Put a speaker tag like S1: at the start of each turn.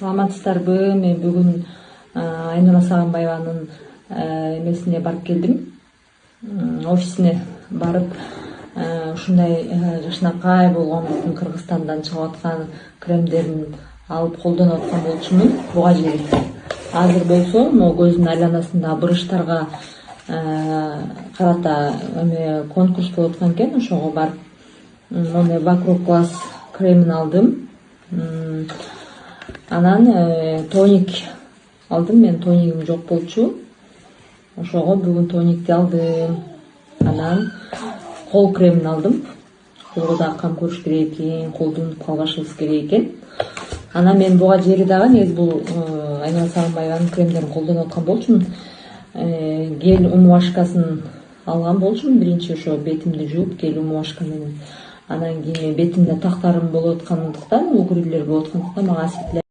S1: Саламатсыздарбы? Мен бүгүн Айнура Сагынбаеванын эмесине барып келдим. Офисине барып, ушундай жакшынакай болгон биздин Кыргызстандан чыгып аткан кремдерин алып колдонуп аткан болчумун. Буга чейин азыр болсо могу көздүн айланасында брыштарга карата конкурс болуп аткан экен. Ошого барып вокруг глаз кремин алдым. Анан тоник алдым. Мен тониким жок болчу. Ошого бүгүн тоникти алдым. Анан кол кремин алдым. Колго да кам көрүш керек экен, колду унутуп калбашыбыз керек экен. Анан мен буга жери дагы негизи бул Айнура Сагынбаеванын кремдерин колдонуп аткан болчумун. Гель умывашкасын алган болчумун. Биринчи ошо бетимди жууп, гель умывашка менен. Анан кийин бетимде тактарым болуп аткандыктан, угурлер болуп аткандыктан мага